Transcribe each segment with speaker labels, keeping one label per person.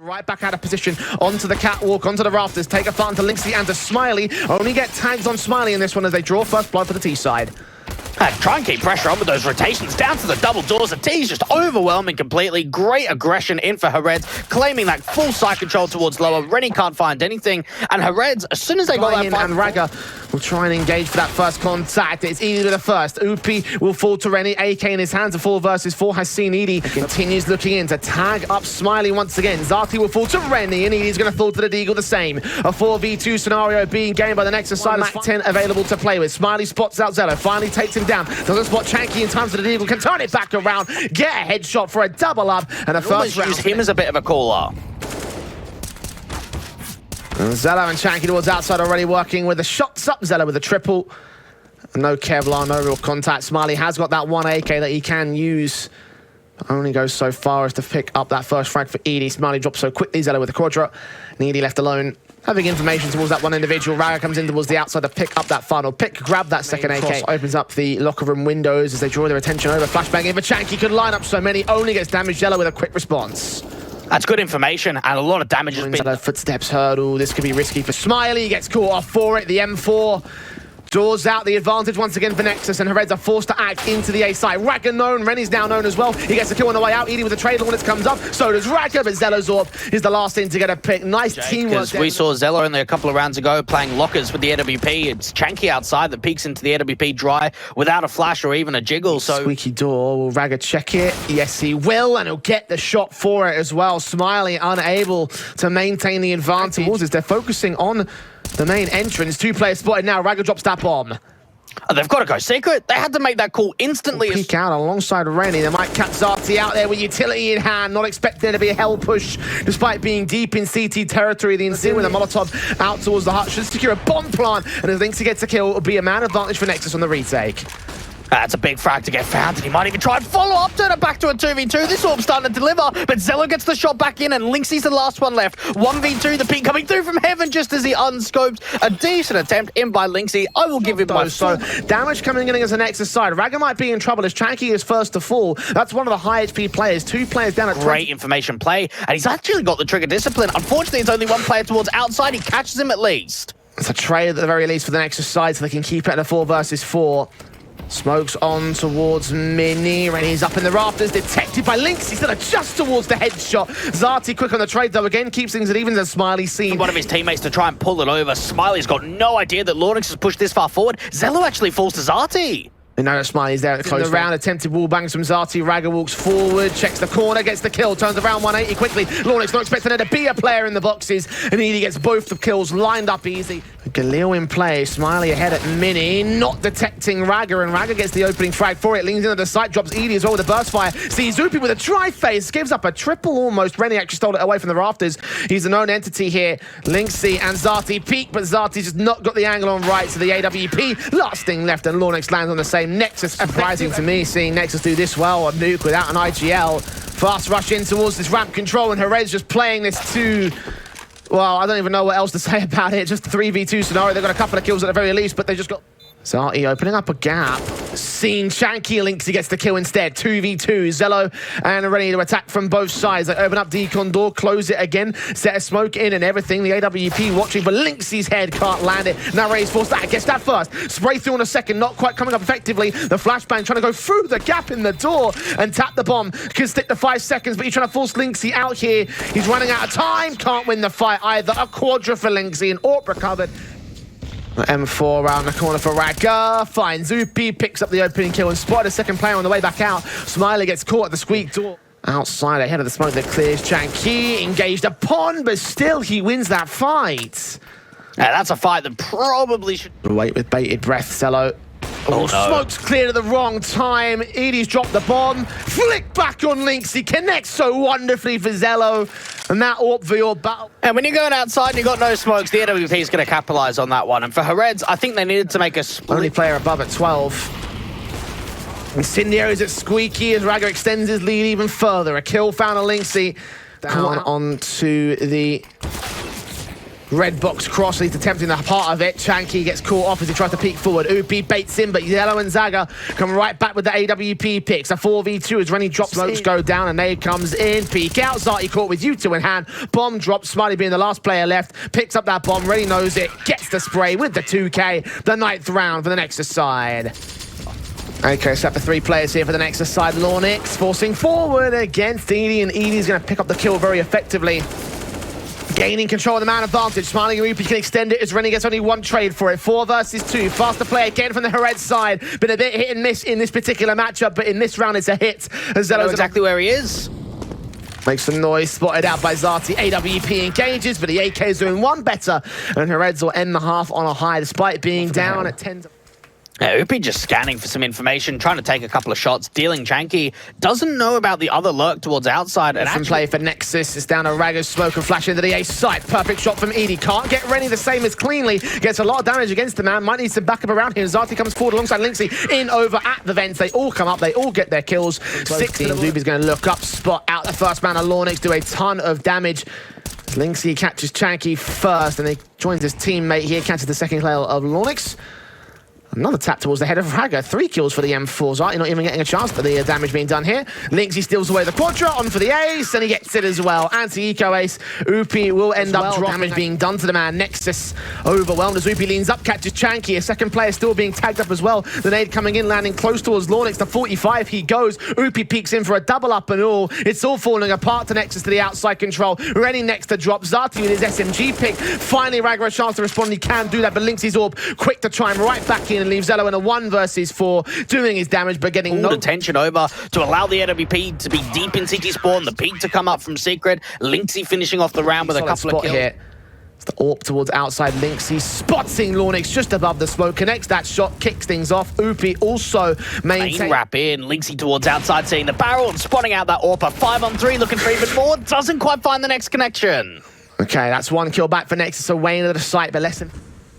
Speaker 1: Right back out of position, onto the catwalk, onto the rafters, take a fart into Linksy and to Smiley. Only get tags on Smiley in this one as they draw first blood for the T side.
Speaker 2: Try and keep pressure on with those rotations down to the double doors. The T's just overwhelming completely. Great aggression in for hREDS, claiming that full side control towards lower. Rennie can't find anything. And hREDS, as soon as they got that fight...
Speaker 1: And Raga will try and engage for that first contact. It's Edie with the first. Upi will fall to Rennie. AK in his hands. A 4 versus 4 has seen Edie. Continues looking in to tag up Smiley once again. Zati will fall to Rennie, and Edie's going to fall to the Deagle the same. A 4v2 scenario being gained by the Nexus side. Mac 10 available to play with. Smiley spots out Zello. Finally takes him down. Doesn't spot CHANKY in time to the Deagle. Can turn it back around. Get a headshot for a double up. And a first round.
Speaker 2: Use him as a bit of a caller.
Speaker 1: Zello and CHANKY towards outside already working with the shots up. Zello with a triple. No Kevlar, no real contact. Smiley has got that one AK that he can use. Only goes so far as to pick up that first frag for Edie. Smiley drops so quickly. Zello with a quadra. And Edie left alone. Having information towards that one individual. Raga comes in towards the outside to pick up that final pick. Grab that second AK. Opens up the locker room windows as they draw their attention over. Flashbang in for CHANKY. Could line up so many. Only gets damaged. Zello with a quick response.
Speaker 2: That's good information, and a lot of damage has been...
Speaker 1: Footsteps hurdle. This could be risky for Smiley. Gets caught off for it. The M4 draws out the advantage once again for Nexus, and hREDS are forced to act into the A side. Raga known. Rennie's now known as well. He gets a kill on the way out. Edie with a trade when it comes up. So does Raga, but Zello's AWP is the last in to get a pick. Nice teamwork.
Speaker 2: We saw Zello only a couple of rounds ago playing lockers with the AWP. It's CHANKY outside that peeks into the AWP dry without a flash or even a jiggle. So
Speaker 1: squeaky door. Will Raga check it? Yes, he will, and he'll get the shot for it as well. Smiley unable to maintain the advantage. They're focusing on the main entrance. 2 players spotted now. Raga drops that bomb.
Speaker 2: Oh, they've got to go secret. They had to make that call instantly.
Speaker 1: Peek out alongside Rennie. They might catch Zati out there with utility in hand. Not expecting there to be a hell push, despite being deep in CT territory. The Insin with a Molotov out towards the hut should secure a bomb plant. And as Linksy gets a kill, it'll be a man advantage for Nexus on the retake.
Speaker 2: That's a big frag to get found, and he might even try and follow up, turn it back to a 2v2. This AWP's starting to deliver, but Zello gets the shot back in, and Linksy's the last one left. 1v2, the peak coming through from heaven just as he unscoped. A decent attempt in by Linksy. I will give him my
Speaker 1: so damage coming in as a Nexus side. Raga might be in trouble as CHANKY is first to fall. That's one of the high HP players. 2 players down at 20.
Speaker 2: Great information play, and he's actually got the trigger discipline. Unfortunately, it's only 1 player towards outside. He catches him at least.
Speaker 1: It's a trade at the very least for the Nexus side, so they can keep it at a 4 versus 4. Smokes on towards Mini. Rennie's up in the rafters, detected by Linksy. He's still just towards the headshot. Zati quick on the trade, though, again keeps things at even as Smiley seen.
Speaker 2: One of his teammates to try and pull it over. Smiley's got no idea that Lornix has pushed this far forward. Zello actually falls to Zati.
Speaker 1: We know that Smiley's there at the close round. Attempted wall bangs from Zati. Raga walks forward, checks the corner, gets the kill, turns around 180 quickly. Lornix not expecting there to be a player in the boxes, and Edie gets both the kills lined up easy. Galil in play, Smiley ahead at Mini, not detecting Raga, and Raga gets the opening frag for it, leans into the site, drops Edie as well with a burst fire. Sees Zupi with a tri-face, gives up a triple almost. Rennie actually stole it away from the rafters. He's a known entity here. Linksy and Zati peek, but Zati's just not got the angle on right, so the AWP, last thing left, and Lornix lands on the same. Nexus, surprising to me, seeing Nexus do this well on Nuke without an IGL. Fast rush in towards this ramp control, and hREDS just playing this too... Well, I don't even know what else to say about it. Just a 3v2 scenario. They've got a couple of kills at the very least, but they just got... Zati opening up a gap. Seen CHANKY. Linksy gets the kill instead. 2v2. Zello and ready to attack from both sides. They open up decon door, close it again, set a smoke in and everything. The AWP watching, but Linksy's head can't land it. Now Ray's forced that. Gets that first. Spray through in a second. Not quite coming up effectively. The flashbang trying to go through the gap in the door and tap the bomb. Can stick the 5 seconds, but he's trying to force Linksy out here. He's running out of time. Can't win the fight either. A quadra for Linksy and AWP recovered. M4 around the corner for Raga. Finds Zupi, picks up the opening kill and spotted a second player on the way back out. Smiley gets caught at the squeak door. Outside, ahead of the smoke that clears. CHANKY engaged upon, but still he wins that fight.
Speaker 2: Yeah, that's a fight that probably should...
Speaker 1: Wait with bated breath, Zello. Oh, no. Smoke's cleared at the wrong time. Edie's dropped the bomb. Flick back on Linksy. Connects so wonderfully for Zello. And that AWP for your battle.
Speaker 2: And when you're going outside and you've got no smokes, the AWP is going to capitalize on that one. And for hREDS, I think they needed to make a split.
Speaker 1: Only player above at 12. Incendiary's at Squeaky as Raga extends his lead even further. A kill found on Linksy. Down onto the Red box cross, he's attempting the part of it. CHANKY gets caught off as he tries to peek forward. Upi baits in, but Yellow and Zaga come right back with the AWP picks. A 4v2 as Rennie drops, smokes go down, and nade comes in. Peek out, Zati caught with U2 in hand. Bomb drops, Smiley being the last player left. Picks up that bomb, Rennie knows it. Gets the spray with the 2K. The 9th round for the Nexus side. Okay, set for 3 players here for the Nexus side. Lawnix forcing forward against Edie, and Edie's going to pick up the kill very effectively. Gaining control of the man advantage. Smiling and Upi can extend it as Rennie gets only 1 trade for it. 4 versus 2. Faster play again from the hREDS side. Been a bit hit and miss in this particular matchup, but in this round it's a hit.
Speaker 2: Zelo's exactly where he is.
Speaker 1: Makes some noise, spotted out by Zati. AWP engages, but the AK is doing 1 better. And hREDS will end the half on a high, despite being down at 10.
Speaker 2: Yeah, Upi just scanning for some information, trying to take a couple of shots, dealing CHANKY. Doesn't know about the other lurk towards outside. And
Speaker 1: actually play for Nexus. It's down to Rago's smoke and flash into the ace site. Perfect shot from Edie. Can't get Rennie the same as cleanly. Gets a lot of damage against the man. Might need some backup around here. Zati comes forward alongside Lynxy. In over at the vents. They all come up. They all get their kills. 16. Zuby's going to look up, spot out the first man of Lawnix. Do a ton of damage. Lynxy catches CHANKY first, and he joins his teammate here. Catches the second kill of Lawnix. Another tap towards the head of Raga. 3 kills for the M4s. You're not even getting a chance for the damage being done here. Lynxy steals away the quadra, on for the ace, and he gets it as well. Anti-eco ace. Upi will end up dropping. Damage being done to the man. Nexus overwhelmed as Upi leans up, catches CHANKY. A second player still being tagged up as well. The nade coming in, landing close towards Lawnix. The 45, he goes. Upi peeks in for a double up and all. It's all falling apart to Nexus to the outside control. Rennie next to drop. Zati with his SMG pick. Finally, Raga a chance to respond. He can do that, but Lynxy's orb quick to try him right back in and leave Zelo in a 1 versus 4, doing his damage, but getting no
Speaker 2: attention over to allow the AWP to be deep in CT spawn, the peak to come up from Secret. Lynxy finishing off the round with a couple of kills. Here. It's the AWP towards outside Lynxy, spotting Lawnix just above the smoke, connects that shot, kicks things off. Upi also maintains. Wrap in, Lynxy towards outside, seeing the barrel and spotting out that AWP. 5-on-3, looking for even more, doesn't quite find the next connection. Okay, that's 1 kill back for Nexus, away into the site, but less than...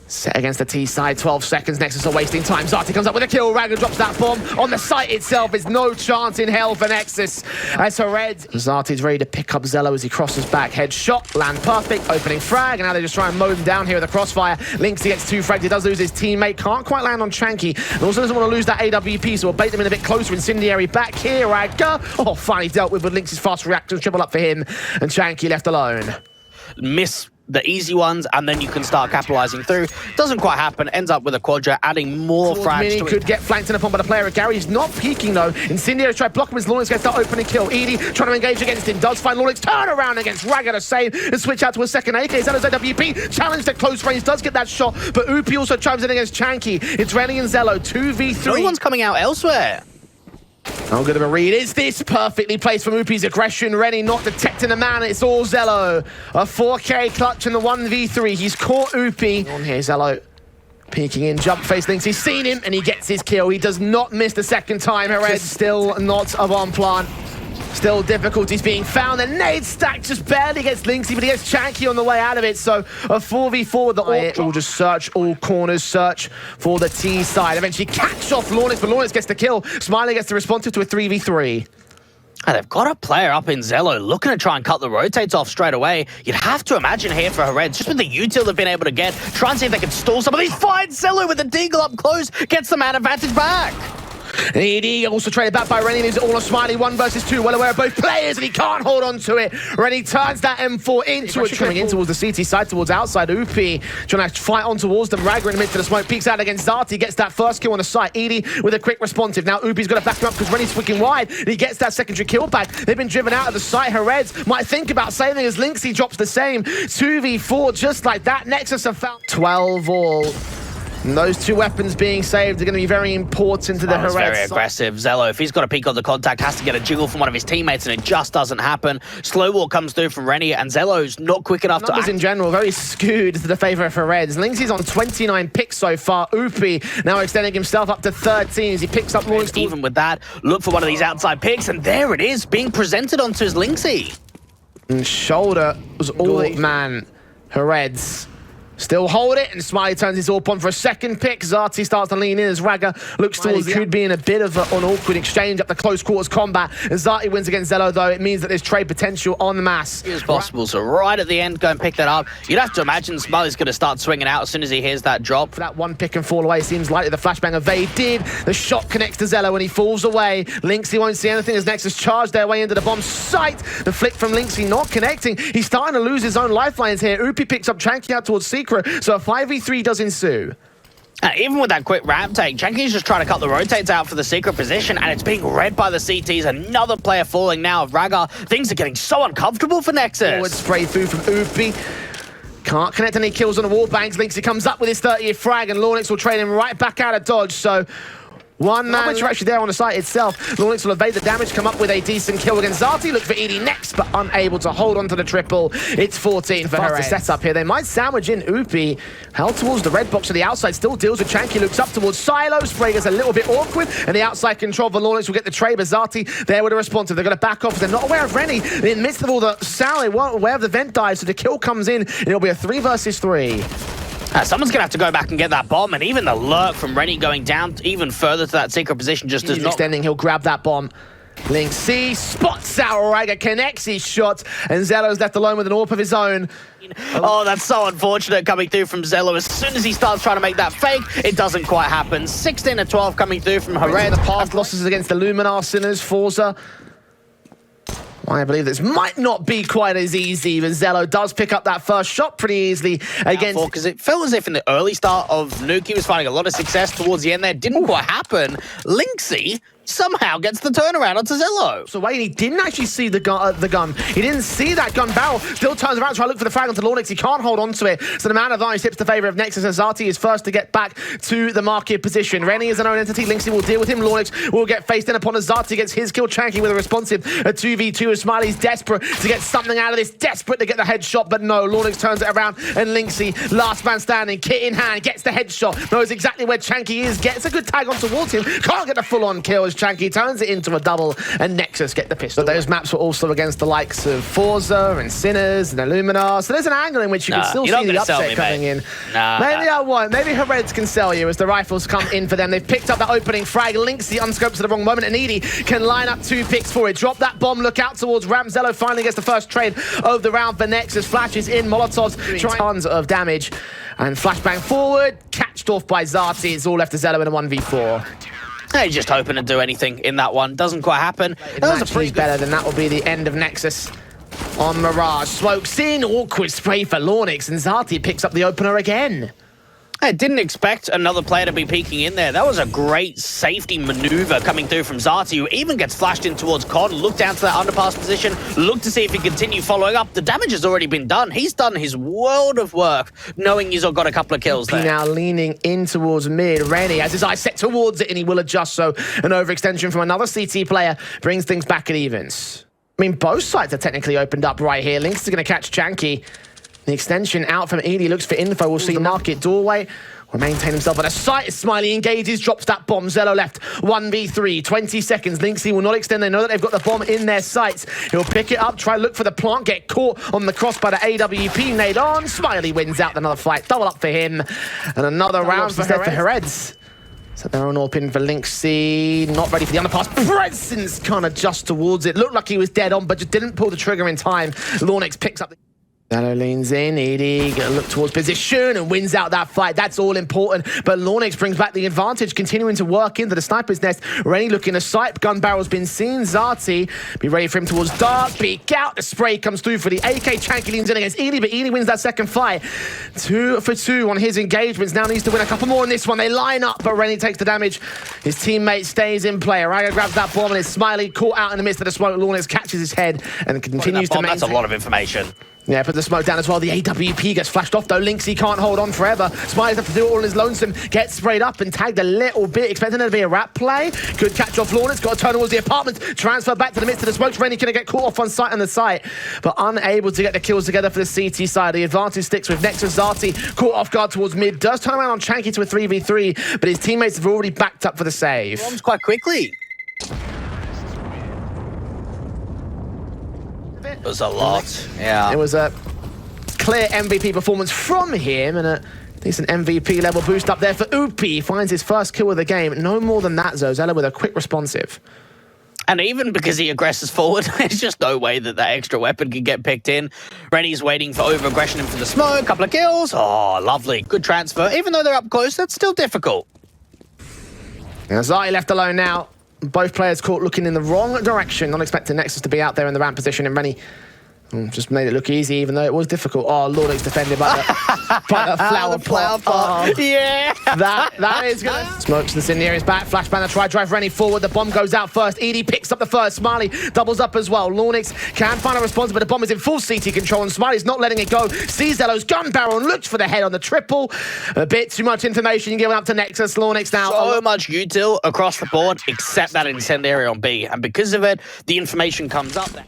Speaker 2: Set against the T side, 12 seconds, Nexus are wasting time. Zati comes up with a kill, Raga drops that bomb on the site itself. There's no chance in hell for Nexus. As hREDS, Zati's ready to pick up Zelo as he crosses back. Headshot, land perfect, opening frag, and now they just try and mow him down here with a crossfire. Lynxy gets 2 frags, he does lose his teammate, can't quite land on CHANKY, and also doesn't want to lose that AWP, so we'll bait them in a bit closer. Incendiary back here, Raga. Oh, finally dealt with Lynx's fast reactions, triple up for him, and CHANKY left alone. Miss the easy ones, and then you can start capitalizing through. Doesn't quite happen, ends up with a quadra, adding more frags to it. Could get flanked in upon by the player. Gary is not peeking though. Incendiary try to block him as Lawnix gets that opening kill. Edie trying to engage against him, does find Lawnix, turn around against Raga to save and switch out to a second AK. Zelo's AWP, challenged at close range, does get that shot, but Upi also chimes in against CHANKY. It's Rennie and Zelo, 2v3. No one's coming out elsewhere. How good of a read is this? Perfectly placed from Upi's aggression. Rennie not detecting the man. It's all Zelo. A 4K clutch in the 1v3. He's caught Upi. On here, Zelo. Peeking in, jump face links. He's seen him and he gets his kill. He does not miss the second time. hREDS still not a bomb plant. Still difficulties being found. The nade stack just barely gets Lynxy, but he gets CHANKY on the way out of it. So a 4v4 with the AWP. We'll just search all corners, search for the T side. Eventually catch off Lawnix, but Lawnix gets the kill. Smiley gets the responsive to a 3v3. And they've got a player up in Zelo looking to try and cut the rotates off straight away. You'd have to imagine here for hREDS, just with the util they've been able to get, try and see if they can stall some of these. Finds Zelo with the deagle up close, gets the man advantage back. ED also traded back by Rennie. He's all on Smiley, 1 versus 2. Well aware of both players, and he can't hold on to it. Rennie turns that M4 into it. Coming in towards the CT side, towards outside. Upi trying to fight on towards them. Raga in the midst of the smoke, peeks out against Zati, gets that first kill on the site. Edie with a quick responsive. Now Upi's got to back him up because Rennie's freaking wide, and he gets that secondary kill back. They've been driven out of the site. hREDS might think about saving as Lynxy drops the same. 2v4 just like that. Nexus have found 12 all. And those 2 weapons being saved are going to be very important to the hREDS. Very aggressive. Zelo, if he's got a peek on the contact, has to get a jiggle from one of his teammates, and it just doesn't happen. Slow wall comes through from Rennie, and Zelo's not quick enough to act. In general, very skewed to the favor of hREDS. Lynxy's on 29 picks so far. Upi now extending himself up to 13 as he picks up Lawnix. Even with that, look for one of these outside picks, and there it is, being presented onto his Lynxy. And shoulder was all man. hREDS
Speaker 1: Still hold it, and Smiley turns his AWP on for a second pick. Zati starts to lean in as Raga looks towards the could be in a bit of an awkward exchange up the close quarters combat. As Zati wins against Zello, though, it means that there's trade potential on the mass.
Speaker 2: As possible, so right at the end, go and pick that up. You'd have to imagine Smiley's going to start swinging out as soon as he hears that drop.
Speaker 1: For that one pick and fall away, seems likely the flashbang evade did. The shot connects to Zello and he falls away. Lynxy won't see anything as Nexus charge their way into the bomb site. The flick from Lynxy not connecting. He's starting to lose his own lifelines here. Upi picks up CHANKY out towards Secret, so a 5v3 does ensue.
Speaker 2: Even with that quick ramp take, CHANKY's just trying to cut the rotates out for the Secret position, and it's being read by the CTs. Another player falling now of Raga. Things are getting so uncomfortable for Nexus.
Speaker 1: Forward spray through from Upi. Can't connect any kills on the wall banks. Lynxy comes up with his 30th frag, and Lornix will trade him right back out of dodge, so one man actually there on the site itself. Lornix will evade the damage, come up with a decent kill against Zati. Look for Edie next, but unable to hold on to the triple. It's 14 for her setup here. They might sandwich in Upi. Held towards the red box to the outside, still deals with CHANKY, looks up towards Silo. Spray is a little bit awkward, and the outside control for Lornix will get the trade, but Zati there with a responsive. They're going to back off. They're not aware of Rennie. In the midst of all the sound, they weren't aware of the vent dive, so the kill comes in, and it'll be a 3 versus 3.
Speaker 2: Someone's going to have to go back and get that bomb, and even the lurk from Rennie going down even further to that Secret position just does not...
Speaker 1: extending, he'll grab that bomb. Lynxy spots out Raga, connects his shot, and Zello's left alone with an AWP of his own.
Speaker 2: Oh, that's so unfortunate coming through from Zello. As soon as he starts trying to make that fake, it doesn't quite happen. 16-12 coming through from hREDS.
Speaker 1: The past losses against the Luminar Sinners, Forza. I believe this might not be quite as easy, but Zello does pick up that first shot pretty easily against...
Speaker 2: Because it felt as if in the early start of Nuke, he was finding a lot of success towards the end there. Didn't quite happen. Lynxy somehow gets the turnaround onto Zello.
Speaker 1: So Wayne, he didn't actually see the gun. He didn't see that gun barrel. Still turns around, trying to look for the frag onto Lornix. He can't hold on to it. So the man advantage tips to favor of Nexus, as Zati is first to get back to the market position. Rennie is an own entity. Lynxy will deal with him. Lornix will get faced in upon as Zati gets his kill. CHANKY with a responsive. A 2v2 as Smiley's desperate to get something out of this. Desperate to get the headshot, but no. Lornix turns it around, and Lynxy, last man standing, kit in hand, gets the headshot. Knows exactly where CHANKY is. Gets a good tag on towards him. Can't get the full-on kill as CHANKY turns it into a double, and Nexus get the pistol. But those maps were also against the likes of Forza and Sinners and Illuminar, so there's an angle in which you can still see the upset coming in. Maybe I won't. Maybe hREDS can sell you as the rifles come in for them. They've picked up that opening frag. Lynxy unscopes at the wrong moment, and Edie can line up 2 picks for it. Drop that bomb, look out towards Ram. Zello finally gets the first trade of the round for Nexus. Flashes in, Molotovs doing tons of damage, and flashbang forward, catched off by Zati. It's all left to Zello in a 1v4.
Speaker 2: He's just hoping to do anything in that one. Doesn't quite happen.
Speaker 1: That was a pretty better than that will be the end of Nexus. On Mirage, smokes in, awkward spray for Lornix, and Zati picks up the opener again.
Speaker 2: I didn't expect another player to be peeking in there. That was a great safety maneuver coming through from Zati, who even gets flashed in towards Con. Look down to that underpass position. Look to see if he can continue following up. The damage has already been done. He's done his world of work, knowing he's got a couple of kills there.
Speaker 1: Now leaning in towards mid. Rennie has his eyes set towards it, and he will adjust. So an overextension from another CT player brings things back at evens. I mean, both sides are technically opened up right here. Lynx is going to catch CHANKY. The extension out from Edie, looks for info. We'll see the market doorway. Will maintain himself at a site. Smiley engages, drops that bomb. Zello left 1v3, 20 seconds. Lynxy will not extend. They know that they've got the bomb in their sights. He'll pick it up, try to look for the plant, get caught on the cross by the AWP. Nade on. Smiley wins out another fight. Double up for him. And another round for hREDS. So they're on AWP in for Lynxy. Not ready for the underpass. Presence kind of just towards it. Looked like he was dead on, but just didn't pull the trigger in time. Lornix picks up the... Zello leans in, Edie gonna look towards position and wins out that fight. That's all important, but Lornix brings back the advantage, continuing to work into the sniper's nest. Rennie looking to sight, gun barrel's been seen. Zati, be ready for him towards dark, peek out, the spray comes through for the AK. CHANKY leans in against Edie, but Edie wins that second fight. 2 for 2 on his engagements, now needs to win a couple more in this one. They line up, but Rennie takes the damage. His teammate stays in play. Raga grabs that bomb and is Smiley caught out in the midst of the smoke. Lornix catches his head and continues to maintain.
Speaker 2: That's a lot of information.
Speaker 1: Yeah, put the smoke down as well. The AWP gets flashed off, though. Lynxy can't hold on forever. Smiley's have to do it all on his lonesome. Gets sprayed up and tagged a little bit. Expecting it to be a wrap play. Good catch off Lornix. Got to turn towards the apartment. Transfer back to the midst of the smoke. Rennie going to get caught off on sight on the site, but unable to get the kills together for the CT side. The advantage sticks with Nexus. Zati caught off guard towards mid. Does turn around on CHANKY to a 3v3, but his teammates have already backed up for the save.
Speaker 2: Bombs quite quickly. It was a lot. Yeah.
Speaker 1: It was a clear MVP performance from him, and a decent MVP level boost up there for Upi. Finds his first kill of the game. No more than that, Zella with a quick responsive.
Speaker 2: And even because he aggresses forward, there's just no way that extra weapon can get picked in. Rennie's waiting for over-aggression into the smoke, couple of kills. Oh, lovely. Good transfer. Even though they're up close, that's still difficult.
Speaker 1: Now, Zai left alone now. Both players caught looking in the wrong direction. Not expecting Nexus to be out there in the ramp position, and Rennie just made it look easy, even though it was difficult. Oh, Lordix defended by the, flower pot. Oh,
Speaker 2: yeah.
Speaker 1: That is good. Smokes the Incendiary is back. Flashbang, try drive Rennie forward. The bomb goes out first. Edie picks up the first. Smiley doubles up as well. Lornix can find a response, but the bomb is in full CT control, and Smiley's not letting it go. Sees Zello's gun barrel and looks for the head on the triple. A bit too much information given up to Nexus. Lornix now.
Speaker 2: So much util across the board, except that Incendiary on B. And because of it, the information comes up there.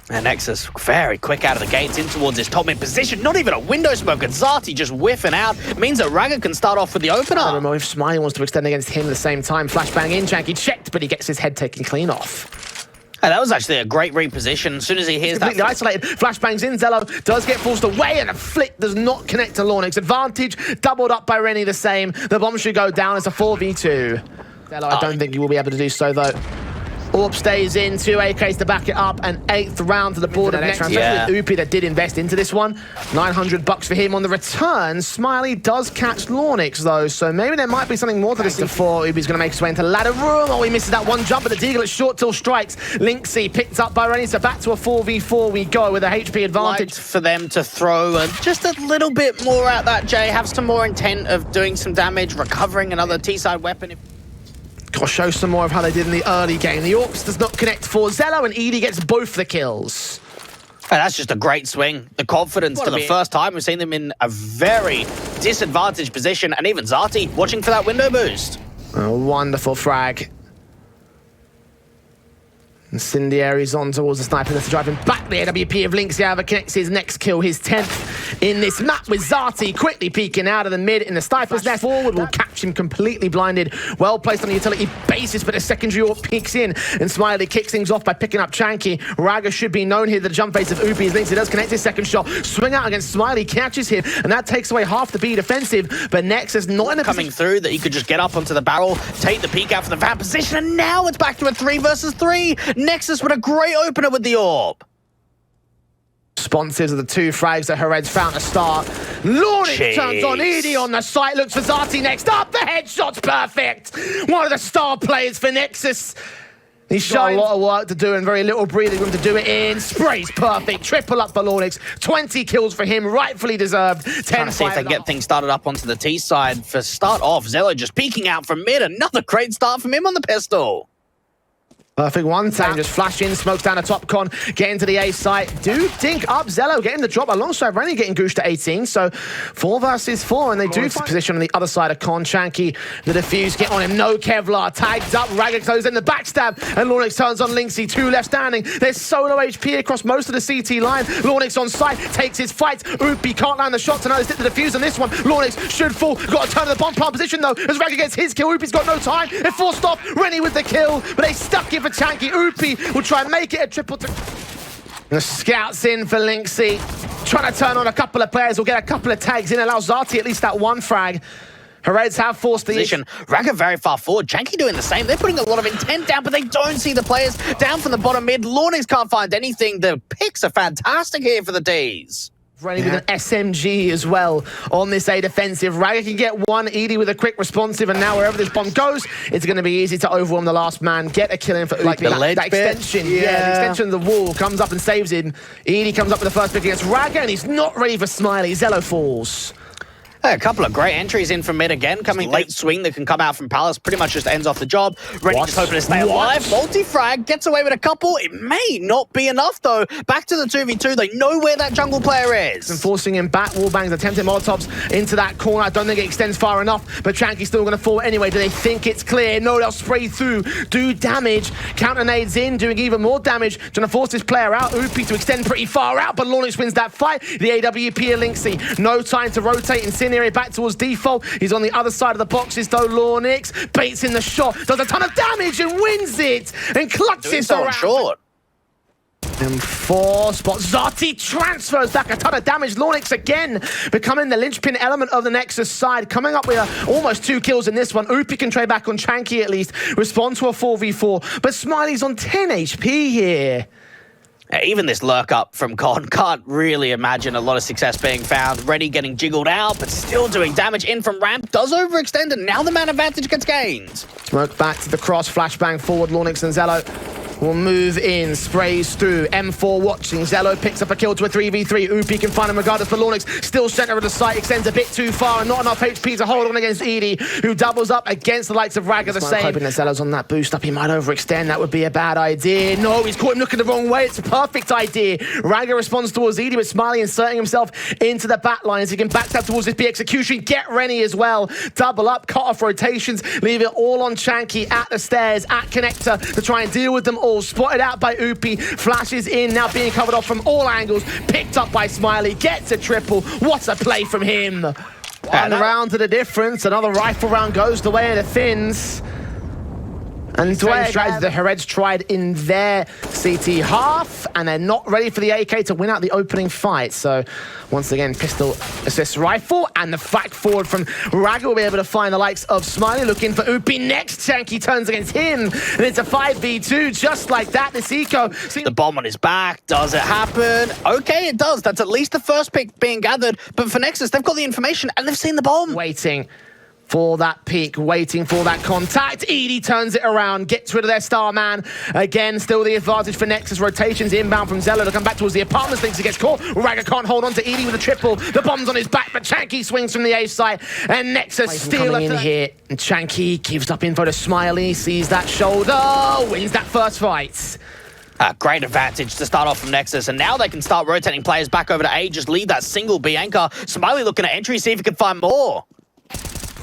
Speaker 2: And Nexus very quick out of the gates in towards his top mid position. Not even a window smoke, and Zati just whiffing out. Means that Raga can start off with the opener. I
Speaker 1: don't know if Smiley wants to extend against him at the same time. Flashbang in, CHANKY checked, but he gets his head taken clean off.
Speaker 2: And that was actually a great reposition. As soon as he hears that...
Speaker 1: Completely isolated. Flashbangs in, Zello does get forced away, and a flick does not connect to Lornix. Advantage doubled up by Rennie the same. The bomb should go down. It's a 4v2. Zello, I don't think you will be able to do so, though. Orb stays in, 2 AKs to back it up, and 8th round to the board of next round. Yeah. Upi that did invest into this one. $900 for him on the return. Smiley does catch Lornix though, so maybe there might be something more to this before Upi's going to make his way into ladder room. Oh, he misses that one jump, but the Deagle at short till strikes. Linksy picked up by Rennie, so back to a 4v4 we go with a HP advantage.
Speaker 2: Like for them to throw just a little bit more at that, Jay, have some more intent of doing some damage, recovering another T-side weapon.
Speaker 1: I'll show some more of how they did in the early game. The Orcs does not connect for Zello, and Edie gets both the kills.
Speaker 2: And that's just a great swing. The confidence for the first time. We've seen them in a very disadvantaged position, and even Zati watching for that window boost.
Speaker 1: A wonderful frag. Incendiary's on towards the sniper. Let's drive him back. The AWP of Lynx, however, connects his next kill, his 10th in this map, with Zati quickly peeking out of the mid in the sniper's nest. Forward will catch him completely blinded. Well placed on the utility basis, but a secondary AWP peeks in, and Smiley kicks things off by picking up CHANKY. Raga should be known here. The jump phase of Upi is Lynx. He does connect his second shot. Swing out against Smiley, catches him, and that takes away half the B defensive. But Nexus not in a
Speaker 2: coming through that he could just get up onto the barrel, take the peek out for the van position, and now it's back to a 3 versus 3. Nexus with a great opener with the orb.
Speaker 1: Responsives of the 2 frags that hREDS found to start. Lornix turns on Edie on the site, looks for Zati next up. The headshot's perfect. One of the star players for Nexus. He's got a lot of work to do and very little breathing room to do it in. Sprays perfect. Triple up for Lornix. 20 kills for him, rightfully deserved. 10
Speaker 2: trying to see if they get things started up onto the T side. For start off, Zello just peeking out from mid. Another great start from him on the pistol.
Speaker 1: Perfect one time, just flash in, smokes down a top con, get into the A site. Do dink up Zello, getting the drop alongside Rennie getting goosed to 18. So 4 versus 4, and they do position on the other side of con. CHANKY, the defuse, get on him, no Kevlar, tagged up, Raga closes in the backstab, and Lornix turns on Linksy, 2 left standing. There's solo HP across most of the CT line. Lornix on site, takes his fight. Upi can't land the shot, so now they stick the defuse on this one. Lornix should fall, got to turn to the bomb plant position though, as Raga gets his kill. Upi's got no time, they're forced off, Rennie with the kill, but they stuck it for CHANKY. Upi will try and make it a triple. The scouts in for Linksy. Trying to turn on a couple of players. Will get a couple of tags in. Allow Zati at least that one frag. hREDS have forced the
Speaker 2: position. Raga very far forward. CHANKY doing the same. They're putting a lot of intent down, but they don't see the players down from the bottom mid. Lornix can't find anything. The picks are fantastic here for the Ds.
Speaker 1: Rennie with an SMG as well on this A defensive. Raga can get one, Edie with a quick responsive, and now wherever this bomb goes, it's going to be easy to overwhelm the last man, get a kill in for
Speaker 2: like
Speaker 1: Upi. That extension. Yeah, the extension of the wall comes up and saves him. Edie comes up with the first pick against Raga, and he's not ready for Smiley. Zello falls.
Speaker 2: A couple of great entries in from mid again. Coming late swing that can come out from Palace. Pretty much just ends off the job. Rennie just hoping to stay alive. Multi-frag, gets away with a couple. It may not be enough though. Back to the 2v2. They know where that jungle player is.
Speaker 1: And forcing him back. Wallbangs, attempting molotovs into that corner. I don't think it extends far enough, but CHANKY's still going to fall anyway. Do they think it's clear? No, they'll spray through. Do damage. Counter nades in, doing even more damage. Trying to force this player out. Upi to extend pretty far out, but Lornix wins that fight. The AWP of Linksy. No time to rotate. Incendiary back towards default. He's on the other side of the boxes though. Lornix baits in the shot, does a ton of damage and wins it, and clutches around.
Speaker 2: Short.
Speaker 1: M4 spot. Zati transfers back a ton of damage. Lawnix again becoming the linchpin element of the Nexus side. Coming up with almost 2 kills in this one. Upi can trade back on CHANKY at least. Respond to a 4v4. But Smiley's on 10 HP here.
Speaker 2: Even this lurk up from Con can't really imagine a lot of success being found. Ready getting jiggled out, but still doing damage in from ramp. Does overextend, and now the man advantage gets gained.
Speaker 1: Smoke back to the cross, flashbang forward. Lawnix and Zello will move in, sprays through. M4 watching. Zello picks up a kill to a 3v3. Upi can find him regardless, but Lawnix still center of the site, extends a bit too far and not enough HP to hold on against Edie, who doubles up against the likes of Raga the same. Hoping that Zello's on that boost up. He might overextend. That would be a bad idea. No, he's caught him looking the wrong way. It's a perfect idea. Raga responds towards Edie, with Smiley inserting himself into the back lines. He can backstab towards this B execution. Get Rennie as well. Double up, cut off rotations, leave it all on CHANKY at the stairs, at connector to try and deal with them all. Spotted out by Upi, flashes in, now being covered off from all angles, picked up by Smiley, gets a triple. What a play from him. One round to the difference, another rifle round goes the way of the Finns. And same strategy the hREDS tried in their CT half, and they're not ready for the AK to win out the opening fight. So once again, pistol assist rifle, and the fact forward from Raga will be able to find the likes of Smiley, looking for Upi next. CHANKY turns against him, and it's a 5v2 just like that. This eco.
Speaker 2: The bomb on his back. Does it happen? Okay, it does. That's at least the first pick being gathered. But for Nexus, they've got the information and they've seen the bomb.
Speaker 1: Waiting for that peak, waiting for that contact. Edie turns it around, gets rid of their star man. Again, still the advantage for Nexus. Rotations inbound from Zello to come back towards the apartments. Thinks he gets caught. Raga can't hold on to Edie with a triple. The bomb's on his back, but CHANKY swings from the A side, and Nexus still coming in here. And CHANKY gives up info to Smiley, sees that shoulder, wins that first fight.
Speaker 2: Great advantage to start off from Nexus, and now they can start rotating players back over to A. Just leave that single B anchor. Smiley looking at entry, see if he can find more.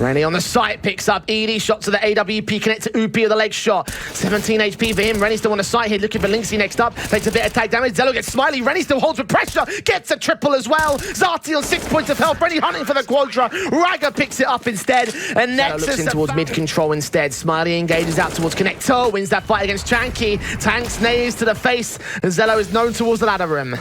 Speaker 1: Rennie on the site, picks up Edie, shot to the AWP, connect to Upi with the leg shot. 17 HP for him. Rennie still on the site here, looking for Linksy next up. Takes a bit of tag damage. Zello gets Smiley. Rennie still holds with pressure, gets a triple as well. Zati on 6 points of health. Rennie hunting for the quadra. Raga picks it up instead, and Nexus looks in towards mid-control instead. Smiley engages out towards connector, wins that fight against CHANKY. Tanks nays to the face, and Zello is known towards the ladder rim.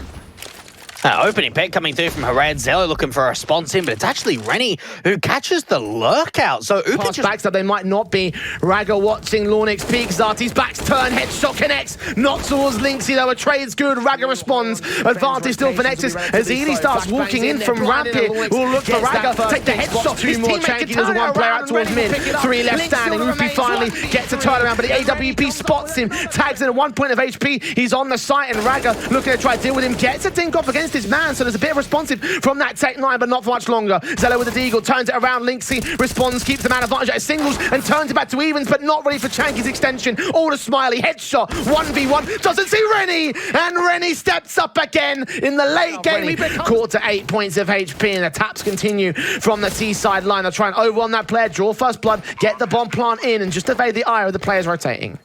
Speaker 2: Opening pick coming through from hREDS. Zello looking for a response in, but it's actually Rennie who catches the lurk out. So Upi
Speaker 1: just backs up, they might not be. Raga watching Lawnix peek. Zati's back's turn, headshot connects. Not towards Linksy though, a trade's good. Raga responds. Advantage still for Nexus as Edie starts walking in from ramp here. We'll look for Raga, take the headshot. Two more. CHANKY does one player out towards mid. 3 left standing. Upi finally gets a turnaround, but the AWP spots him. Tags in at 1 point of HP. He's on the site, and Raga looking to try to deal with him. Gets a dink off against his man, so there's a bit of responsive from that Tech 9, but not for much longer. Zello with the deagle, turns it around. Linksy responds, keeps the man advantage at singles, and turns it back to evens, but not ready for CHANKY's extension. All to Smiley, headshot, 1v1, doesn't see Rennie, and Rennie steps up again in the late game. Caught to 8 points of HP, and the taps continue from the T side line. They'll try and overwhelm that player, draw first blood, get the bomb plant in, and just evade the ire of the players rotating.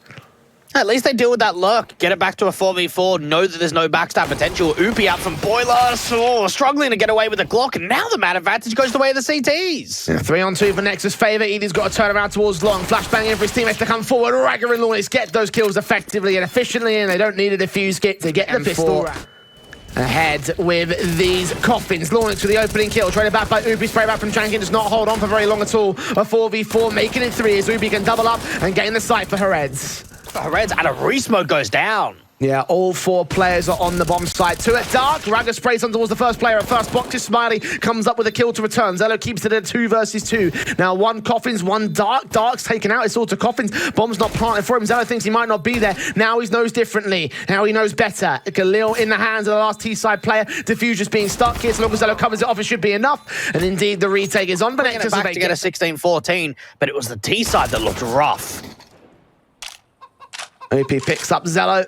Speaker 2: At least they deal with that lurk. Get it back to a 4v4. Know that there's no backstab potential. Upi out from Boiler. Struggling to get away with the Glock. And now the man advantage goes the way of the CTs.
Speaker 1: Yeah, 3-on-2 for Nexus favor. Edie's got to turn around towards long. Flashbang in for his teammates to come forward. Raga and Lawnix get those kills effectively and efficiently, and they don't need a defuse kit to get the pistol ahead with these coffins. Lawnix with the opening kill. Traded back by Upi. Spray back from CHANKY. Does not hold on for very long at all. A 4v4, making it 3 as Upi can double up and gain the site for hREDS.
Speaker 2: hREDS, and a re-smoke goes down.
Speaker 1: Yeah, all 4 players are on the bomb site. 2 at dark. Raga sprays on towards the first player at first. Boxes Smiley comes up with a kill to return. Zello keeps it at 2 versus 2. Now 1 coffins, 1 dark. Dark's taken out. It's all to coffins. Bomb's not planted for him. Zello thinks he might not be there. Now he knows differently. Now he knows better. Khalil in the hands of the last T-side player. Diffuser's being stuck here. So long as Zello covers it off, it should be enough. And indeed, the retake is on. But
Speaker 2: Nexus back to get a 16-14. But it was the T-side that looked rough.
Speaker 1: OP picks up Zello.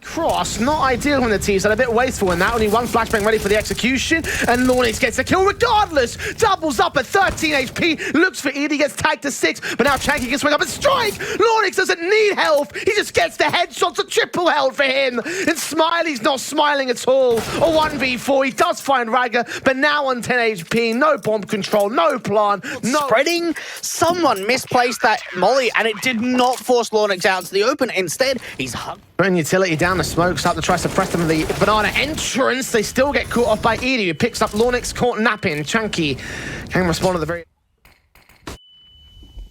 Speaker 1: Cross, not ideal from the T side, a bit wasteful in that. Only 1 flashbang ready for the execution, and Lawnix gets a kill regardless. Doubles up at 13 HP, looks for Edie, gets tagged to 6, but now CHANKY can swing up and strike. Lawnix doesn't need health, he just gets the headshots, a triple health for him. And Smiley's not smiling at all. A 1v4, he does find Raga, but now on 10 HP, no bomb control, no plan, no
Speaker 2: spreading. Someone misplaced that molly, and it did not force Lawnix out to the open. Instead, he's hugged.
Speaker 1: Putting utility down the smoke, start to try to suppress them with the banana entrance. They still get caught off by Edie, who picks up Lornix, caught napping. CHANKY can respond to the very...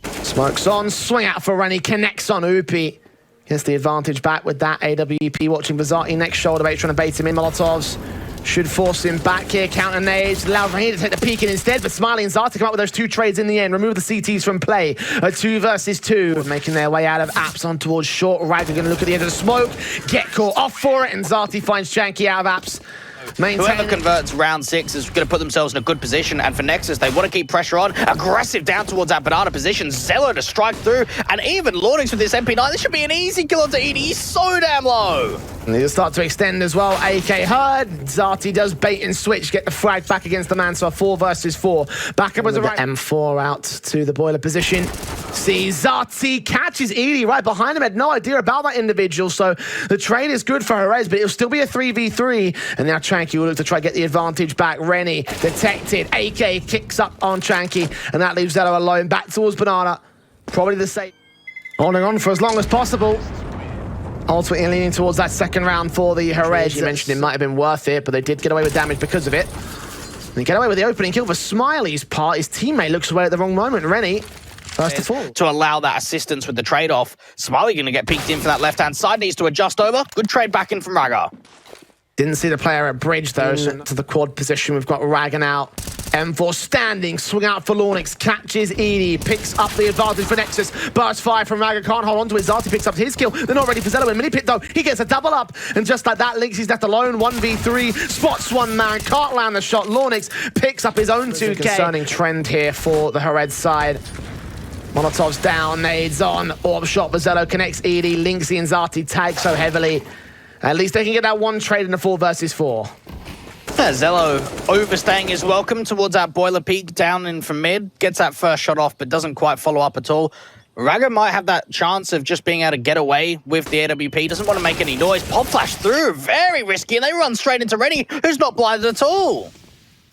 Speaker 1: Smokes on, swing out for Rennie, connects on Upi. Gets the advantage back with that. AWP watching Vazati next shoulder bait, trying to bait him in. Molotovs should force him back here. Counter nades, allow Rennie to take the peek in instead, but Smiley and Zati come up with those two trades in the end. Remove the CTs from play. A 2 versus 2. Making their way out of apps on towards short. Rag are going to look at the edge of the smoke. Get caught off for it, and Zati finds CHANKY out of apps.
Speaker 2: Whoever converts round 6 is going to put themselves in a good position, and for Nexus, they want to keep pressure on. Aggressive down towards that banana position. Zello to strike through, and even Lornix with this MP9. This should be an easy kill onto Edie. He's so damn low.
Speaker 1: And they'll start to extend as well. AK heard. Zati does bait and switch, get the frag back against the man, so a 4 versus 4. Back up as a right. M4 out to the boiler position. See, Zati catches Edie right behind him. Had no idea about that individual, so the trade is good for hREDS, but it'll still be a 3v3. And now CHANKY will look to try to get the advantage back. Rennie detected. AK kicks up on CHANKY, and that leaves Zello alone. Back towards banana. Probably the same. Holding on for as long as possible. Ultimately leaning towards that second round for the hREDS. You mentioned it might have been worth it, but they did get away with damage because of it. They get away with the opening kill for Smiley's part. His teammate looks away at the wrong moment. Rennie, first to fall.
Speaker 2: To allow that assistance with the trade-off. Smiley going to get peeked in for that left-hand side. Needs to adjust over. Good trade back in from Raga.
Speaker 1: Didn't see the player at bridge, though. So to the quad position, we've got Ragan out. M4 standing, swing out for Lornix, catches Edie, picks up the advantage for Nexus. Burst 5 from Raga, can't hold on to it. Zati picks up his kill. They're not ready for Zello in mini-pit, though. He gets a double up, and just like that, Lynx is left alone. 1v3, spots one man, can't land the shot. Lornix picks up his own 2K. Concerning trend here for the hREDS side. Molotov's down, nades on, orb shot, Zello connects Edie, Lynxy and Zati tag so heavily. At least they can get that one trade in a 4 versus 4.
Speaker 2: Zello overstaying his welcome towards that boiler peak down in from mid. Gets that first shot off, but doesn't quite follow up at all. Raga might have that chance of just being able to get away with the AWP. Doesn't want to make any noise. Pop flash through, very risky, and they run straight into Rennie, who's not blinded at all.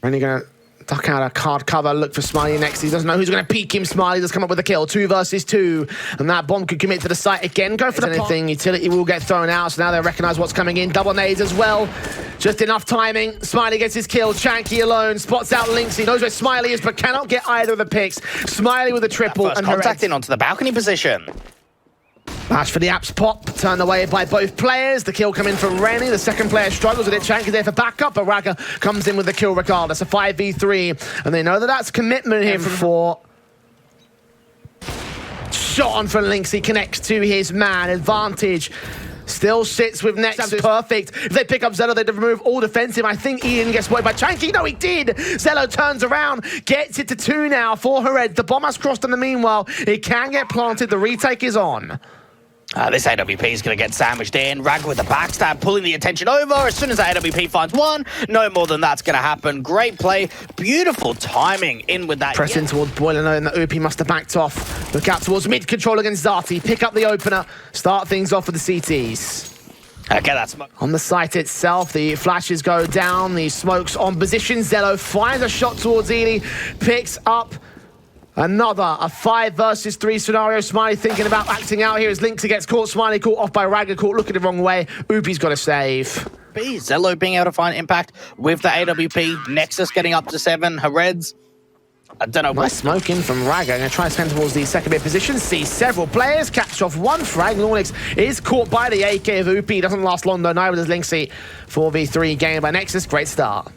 Speaker 1: Rennie gonna duck out a card cover, look for Smiley next. He doesn't know who's going to peek him. Smiley does come up with a kill. 2 versus 2. And that bomb could commit to the site again. Go for the thing. Utility will get thrown out. So now they recognize what's coming in. Double nades as well. Just enough timing. Smiley gets his kill. CHANKY alone. Spots out Lynx. He knows where Smiley is, but cannot get either of the picks. Smiley with a triple.
Speaker 2: And contact in onto the balcony position.
Speaker 1: Flash for the apps pop, turned away by both players. The kill coming from Rennie. The second player struggles with it. CHANKY there for backup, but Raga comes in with the kill regardless. A 5v3, and they know that that's commitment here from 4. Shot on from Lynx. He connects to his man. Advantage still sits with Nexus. Perfect. If they pick up Zello, they'd remove all defensive. I think Ian gets spotted by CHANKY. No, he did. Zello turns around, gets it to 2 now for hREDS. The bomb has crossed in the meanwhile. It can get planted. The retake is on.
Speaker 2: This AWP is going to get sandwiched in. Raga with the backstab, pulling the attention over. As soon as that AWP finds one, no more than that's going to happen. Great play. Beautiful timing in with that.
Speaker 1: Press in towards Boiler, knowing that Upi must have backed off. Look out towards mid control against Zati. Pick up the opener. Start things off with the CTs.
Speaker 2: Okay, that's
Speaker 1: on the site itself. The flashes go down. The smoke's on position. Zello finds a shot towards Edie. Picks up another, a 5 versus 3 scenario. Smiley thinking about acting out here as Lynx gets caught. Smiley caught off by Raga, caught looking the wrong way. Upi's got a save.
Speaker 2: Zello being able to find impact with the AWP. Nexus getting up to 7. hREDS, I don't know.
Speaker 1: Nice smoke in from Raga. Going to try to spend towards the second mid position. See several players catch off one frag. Lornix is caught by the AK of Upi. Doesn't last long though. Neither does Lynxy. 4v3 gained by Nexus. Great start.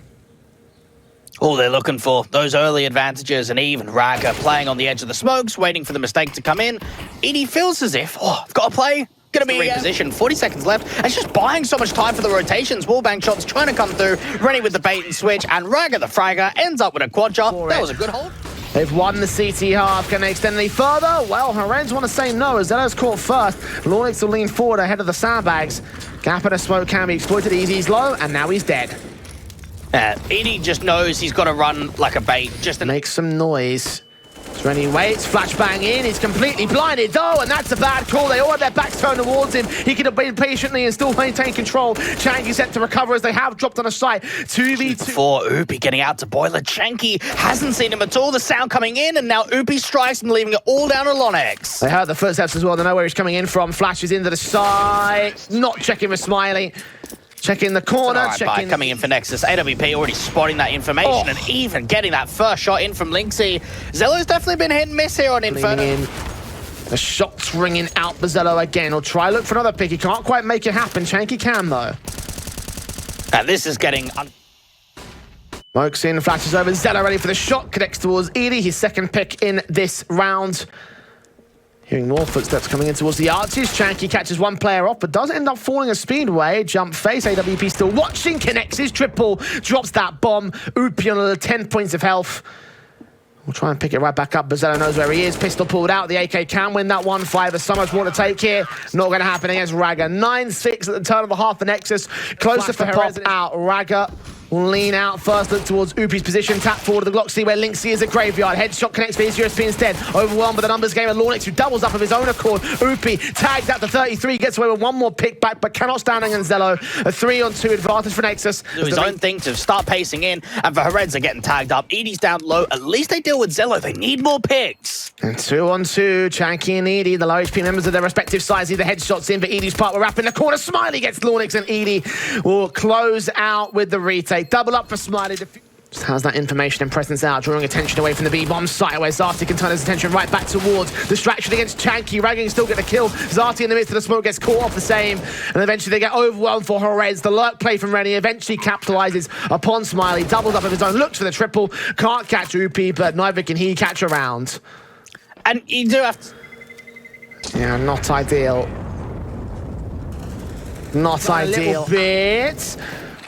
Speaker 2: All they're looking for, those early advantages, and even Raga playing on the edge of the smokes, waiting for the mistake to come in. Edie feels as if, I've got to play. Going to be in position. 40 seconds left. And it's just buying so much time for the rotations. Wallbang shots trying to come through. Rennie with the bait and switch, and Raga the fragger ends up with a quad shot. That was a good hold.
Speaker 1: They've won the CT half. Can they extend any further? Well, hREDS want to say no, as Zello's caught first. Lornix will lean forward ahead of the sandbags. Gap in a smoke can be exploited. Easy's low, and now he's dead.
Speaker 2: Edie just knows he's got to run like a bait. Just
Speaker 1: make some noise. Rennie waits, flashbang in, he's completely blinded though, and that's a bad call. They all have their backs turned towards him. He could have been patiently and still maintain control. CHANKY set to recover as they have dropped on a site. 2v2.
Speaker 2: Before Oopie getting out to boiler, CHANKY hasn't seen him at all. The sound coming in, and now Oopie strikes and leaving it all down to Lonix.
Speaker 1: They heard the footsteps as well. They know where he's coming in from. Flashes into the side. Not checking for Smiley. Checking the corner,
Speaker 2: Right,
Speaker 1: checking...
Speaker 2: coming in for Nexus. AWP already spotting that information and even getting that first shot in from Lynxy. Zello's definitely been hit and miss here on Inferno.
Speaker 1: In. The shot's ringing out for Zello again. He'll try look for another pick. He can't quite make it happen. CHANKY can, though.
Speaker 2: And this is getting...
Speaker 1: Smokes in, flashes over. Zello ready for the shot. Connects towards Edie, his second pick in this round. Hearing more footsteps coming in towards the arches. CHANKY catches one player off, but does end up falling a speedway. Jump face. AWP still watching. Connects his triple. Drops that bomb. Oopie on 10 points of health. We'll try and pick it right back up. Zello knows where he is. Pistol pulled out. The AK can win that 1-5. There's so much more to take here. Not going to happen against Raga. 9-6 at the turn of the half for Nexus. Closer for pop out. Raga will lean out first, look towards Oopie's position, tap forward to the Glock, see where Lynxy is at Graveyard. Headshot connects for his USP instead. Overwhelmed by the numbers game of Lonix, who doubles up of his own accord. Oopie tags out to 33, gets away with one more pick back, but cannot stand against Zello. A 3-on-2 advantage for Nexus.
Speaker 2: Do his own thing to start pacing in, and for hREDS, they're getting tagged up. Edie's down low. At least they deal with Zello. They need more picks.
Speaker 1: And 2-on-2, CHANKY and Edie, the low HP members of their respective sides. See the headshots in for Edie's part. We're wrapping the corner. Smiley gets Lonix, and Edie will close out with the retake. Double up for Smiley. Just has that information and presence out, drawing attention away from the B-bomb site, where Zati can turn his attention right back towards distraction against CHANKY. Ragging still get a kill. Zati in the midst of the smoke gets caught off the same, and eventually they get overwhelmed for hREDS. The lurk play from Rennie eventually capitalizes upon Smiley. Doubles up of his own, looks for the triple. Can't catch Oopie, but neither can he catch a round.
Speaker 2: And you do have to...
Speaker 1: Yeah, not ideal. Not ideal. Bit.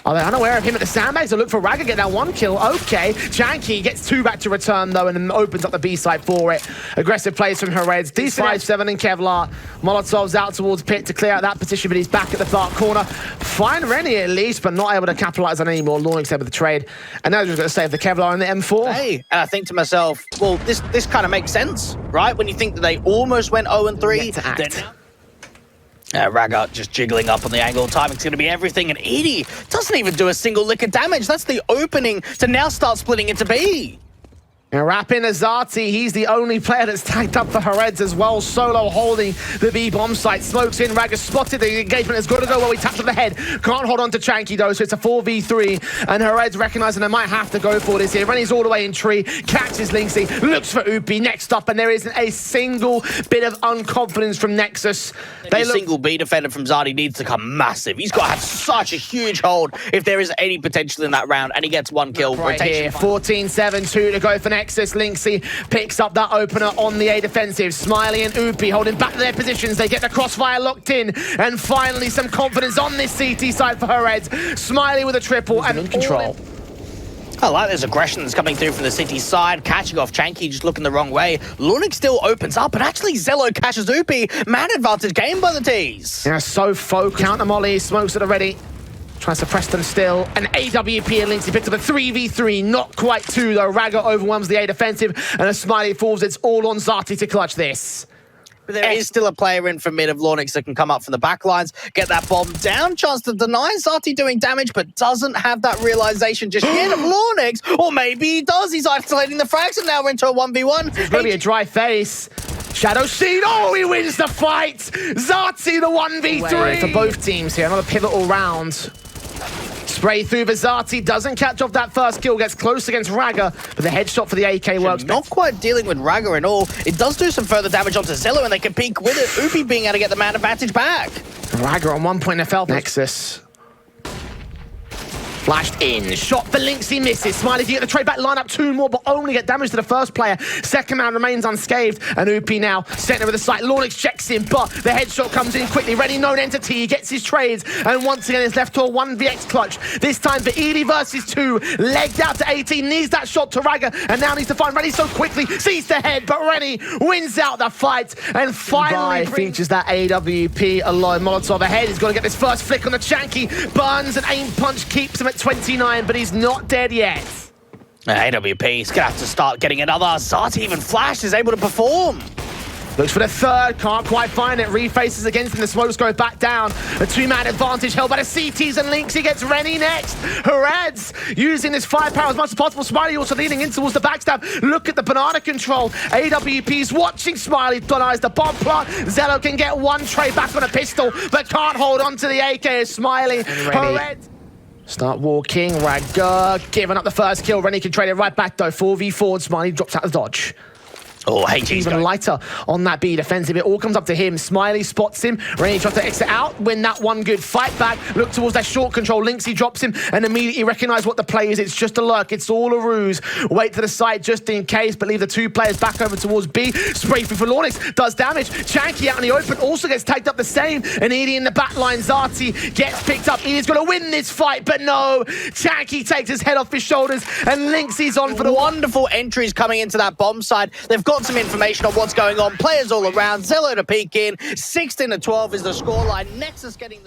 Speaker 1: Are they unaware of him at the sandbags? They look for Raga, get that one kill. Okay. CHANKY gets two back to return, though, and then opens up the B side for it. Aggressive plays from hREDS. D5-7 and Kevlar. Molotov's out towards Pit to clear out that position, but he's back at the dark corner. Find Rennie at least, but not able to capitalize on any more. Lonix there with the trade. And now he's going to save the Kevlar and the M4.
Speaker 2: Hey, and I think to myself, well, this kind of makes sense, right? When you think that they almost went 0-3. Raga just jiggling up on the angle. Timing's going to be everything, and Edie doesn't even do a single lick of damage. That's the opening to now start splitting into B.
Speaker 1: And wrapping Azati, he's the only player that's tagged up for hREDS as well. Solo holding the B-bomb site. Smokes in, Raga spotted the engagement. Has got to go well. He taps on the head. Can't hold on to CHANKY though, so it's a 4v3. And hREDS recognizing they might have to go for this here. Rennie's all the way in tree, catches Lynxy, looks for Oopie next up, and there isn't a single bit of unconfidence from Nexus.
Speaker 2: A single B defender from Zati needs to come massive. He's got to have such a huge hold if there is any potential in that round, and he gets one kill.
Speaker 1: Right here, 14-7-2 to go for Nexus. Lynxy picks up that opener on the A defensive. Smiley and Oopie holding back their positions. They get the crossfire locked in, and finally some confidence on this CT side for hREDS. Smiley with a triple and in control.
Speaker 2: I like this aggression that's coming through from the city side, catching off CHANKY, just looking the wrong way. Lonix still opens up, but actually Zello catches Oopie. Man advantage game by the T's.
Speaker 1: Yeah, so folk. Counter molly, smokes it already. Tries to press them still. An AWP and Lynxy picks up a 3v3. Not quite two, though. Raga overwhelms the A defensive, and a Smiley falls. It's all on Zati to clutch this.
Speaker 2: But there is still a player in from mid of Lonix that can come up from the back lines, get that bomb down. Chance to deny. Zati doing damage, but doesn't have that realization just yet of Lonix. Or maybe he does. He's isolating the frags, and now we're into a 1v1.
Speaker 1: It's going to be a dry face. Shadow Seed. Oh, he wins the fight. Zati the 1v3. For both teams here. Another pivotal round. Spray through Zati, doesn't catch off that first kill, gets close against Raga, but the headshot for the AK works.
Speaker 2: Not quite dealing with Raga at all. It does do some further damage onto Zello, and they can peek with it. Oopie being able to get the man advantage back.
Speaker 1: Raga on 1 point FL. Nexus. Flashed in, shot for Lynxy, misses. Smiley can get the trade back, line up two more, but only get damage to the first player. Second man remains unscathed, and Oopie now center of the site. Lonix checks in, but the headshot comes in quickly. Ready, known entity, he gets his trades, and once again is left to a 1vx clutch. This time for Edie versus 2, legged out to 18, needs that shot to Raga, and now needs to find Rennie so quickly, sees the head, but Rennie wins out the fight, and finally features that AWP alone. Molotov ahead, he's got to get this first flick on the CHANKY, burns, and aim punch keeps him at 29, but he's not dead yet.
Speaker 2: AWP's gonna have to start getting another. Zati even flashed, is able to perform.
Speaker 1: Looks for the third, can't quite find it. Refaces against him, the smokes go back down. A two-man advantage held by the CTs and Links. He gets Rennie next. hREDS using his firepower as much as possible. Smiley also leaning in towards the backstab. Look at the banana control. AWP's watching Smiley denies the bomb plant. Zello can get one tray back on a pistol, but can't hold on to the AK as Smiley. hREDS start walking. Ragger giving up the first kill. Rennie can trade it right back though. 4v4. Smiley drops out of dodge.
Speaker 2: Oh, HG's
Speaker 1: even lighter on that B defensive. It all comes up to him. Smiley spots him. Rennie tries to exit out, win that one good fight back. Look towards that short control. Linksy drops him and immediately recognize what the play is. It's just a lurk. It's all a ruse. Wait to the side just in case, but leave the two players back over towards B. Spray through for Lornix. Does damage. CHANKY out in the open also gets tagged up the same. And Edie in the back line. Zati gets picked up. Edie's going to win this fight, but no. CHANKY takes his head off his shoulders and Linksy's on for the
Speaker 2: wonderful entries coming into that bomb side. They've got some information on what's going on. Players all around. Zello to peek in. 16-12 is the scoreline. Nexus getting the